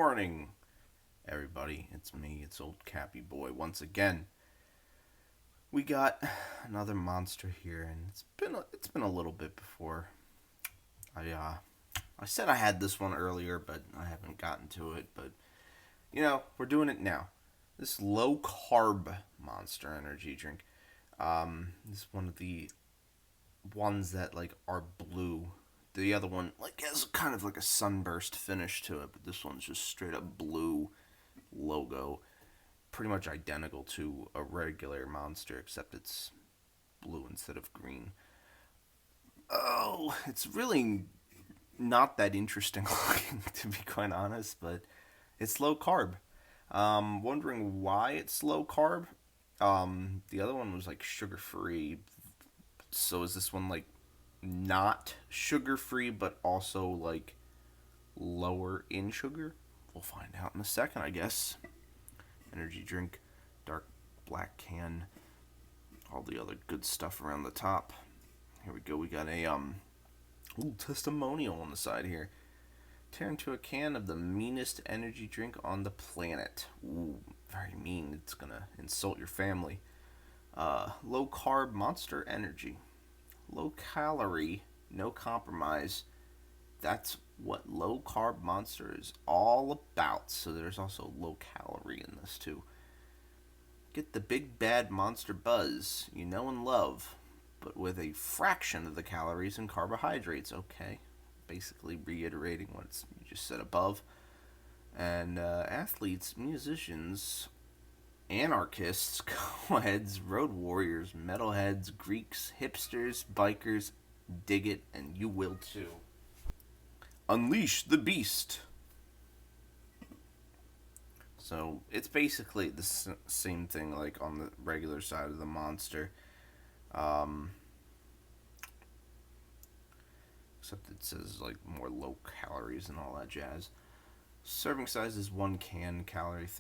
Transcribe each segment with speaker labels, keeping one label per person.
Speaker 1: morning, everybody. It's me, it's old Cappy Boy once again. We got another monster here, and it's been a little bit before I said I had this one earlier, but I haven't gotten to it. But we're doing it now. This low carb Monster Energy drink. This is one of the ones that are blue. The other one has kind of like a sunburst finish to it, but this one's just straight up blue logo, pretty much identical to a regular Monster, except it's blue instead of green. Oh, it's really not that interesting looking, to be quite honest, but it's low carb. Wondering why it's low carb. The other one was sugar free. So is this one not sugar free, but also lower in sugar? We'll find out in a second, I guess. Energy drink, dark black can, all the other good stuff around the top. Here we go. We got a testimonial on the side here. Tear into a can of the meanest energy drink on the planet. Ooh, very mean. It's gonna insult your family. Low carb Monster Energy. Low calorie, no compromise. That's what low carb Monster is all about. So there's also low calorie in this too. Get the big bad Monster buzz you know and love, but with a fraction of the calories and carbohydrates. Okay, basically reiterating what you just said above. And athletes, musicians, anarchists, co-heads, road warriors, metalheads, Greeks, hipsters, bikers, dig it, and you will too. Unleash the beast. So it's basically the same thing on the regular side of the Monster. Except it says more low calories and all that jazz. Serving size is 1 can. Calories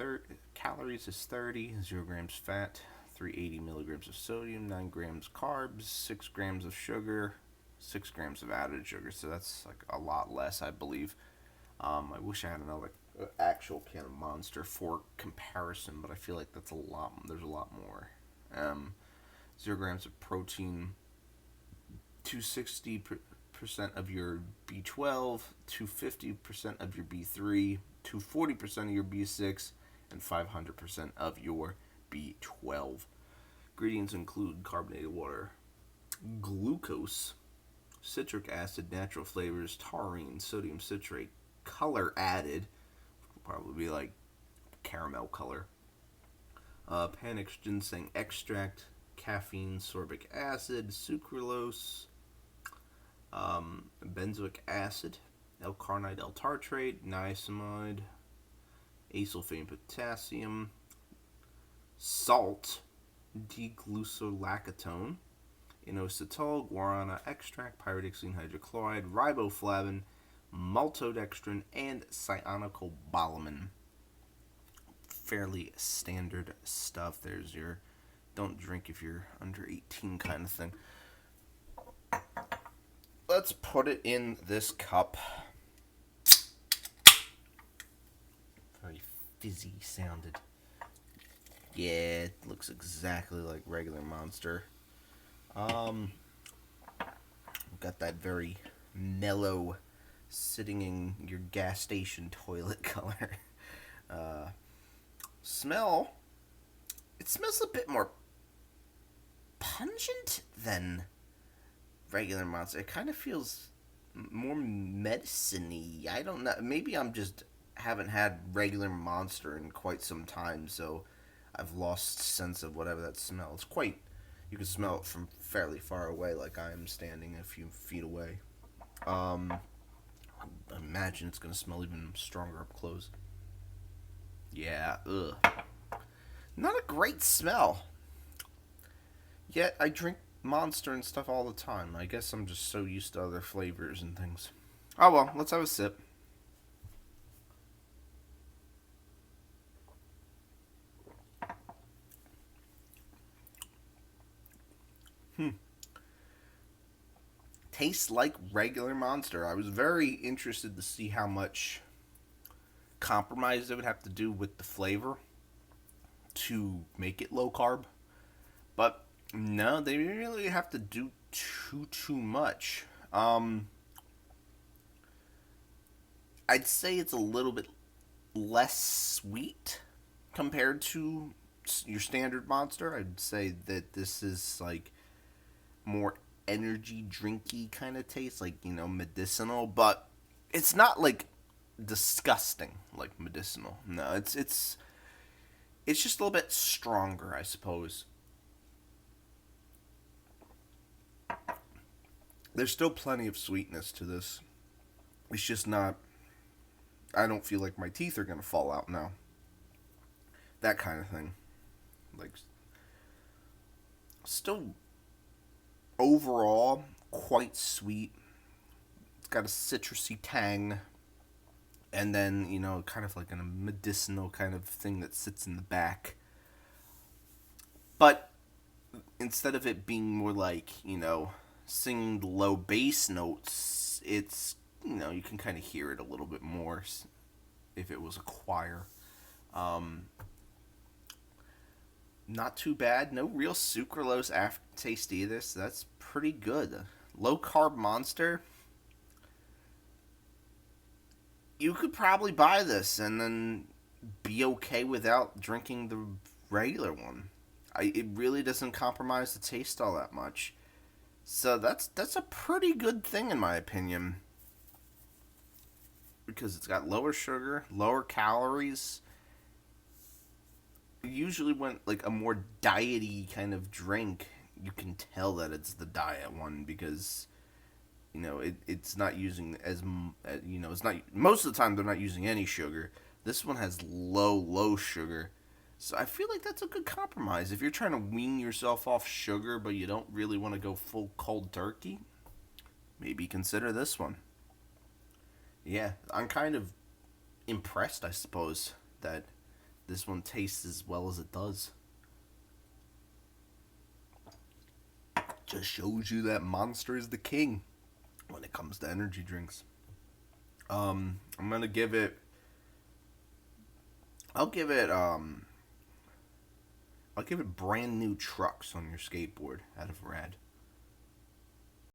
Speaker 1: is 30. 0 grams fat. 380 milligrams of sodium. 9 grams carbs. 6 grams of sugar. 6 grams of added sugar. So that's a lot less, I believe. I wish I had another actual can of Monster for comparison, but I feel like that's a lot. There's a lot more. 0 grams of protein. 260 percent of your B12, 250% of your B3, 240% of your B6, and 500% of your B12. Ingredients include carbonated water, glucose, citric acid, natural flavors, taurine, sodium citrate, color added, would probably be caramel color, panax ginseng extract, caffeine, sorbic acid, sucralose, benzoic acid, L-carnite L-tartrate, niacinamide, acesulfame potassium, salt, D-glucolactone, inositol, guarana extract, pyridixine hydrochloride, riboflavin, maltodextrin, and cyanocobalamin. Fairly standard stuff. There's your don't drink if you're under 18 kind of thing. Let's put it in this cup. Very fizzy sounded. Yeah, it looks exactly like regular Monster. Got that very mellow, sitting in your gas station toilet color. Smell. It smells a bit more pungent than regular Monster. It kind of feels more medicine-y. I don't know. Maybe I'm just haven't had regular Monster in quite some time, so I've lost sense of whatever that smell. It's quite. You can smell it from fairly far away, like I am standing a few feet away. I imagine it's gonna smell even stronger up close. Yeah, ugh. Not a great smell. Yet I drink Monster and stuff all the time. I guess I'm just so used to other flavors and things. Oh well, let's have a sip. Tastes like regular Monster. I was very interested to see how much compromise they would have to do with the flavor to make it low carb. But no, they didn't really have to do too much. I'd say it's a little bit less sweet compared to your standard Monster. I'd say that this is like more energy drinky kind of taste, like medicinal, but it's not like disgusting like medicinal. No, it's just a little bit stronger, I suppose. There's still plenty of sweetness to this. It's just not. I don't feel like my teeth are gonna fall out now. That kind of thing. Like, still overall quite sweet. It's got a citrusy tang, and then kind of like a medicinal kind of thing that sits in the back. But instead of it being more like singing the low bass notes, it's you can kind of hear it a little bit more if it was a choir. Um, Not too bad. No real sucralose aftertaste either, so that's pretty good. Low carb Monster. You could probably buy this and then be okay without drinking the regular one. It really doesn't compromise the taste all that much. So that's a pretty good thing in my opinion, because it's got lower sugar, lower calories. Usually when like a more diety kind of drink, you can tell that it's the diet one because it's not using it's not, most of the time they're not using any sugar. This one has low sugar. So I feel like that's a good compromise. If you're trying to wean yourself off sugar but you don't really want to go full cold turkey, maybe consider this one. Yeah, I'm kind of impressed, I suppose, that this one tastes as well as it does. Just shows you that Monster is the king when it comes to energy drinks. I'm gonna give it. I'll give it. I'll give it brand new trucks on your skateboard out of Rad.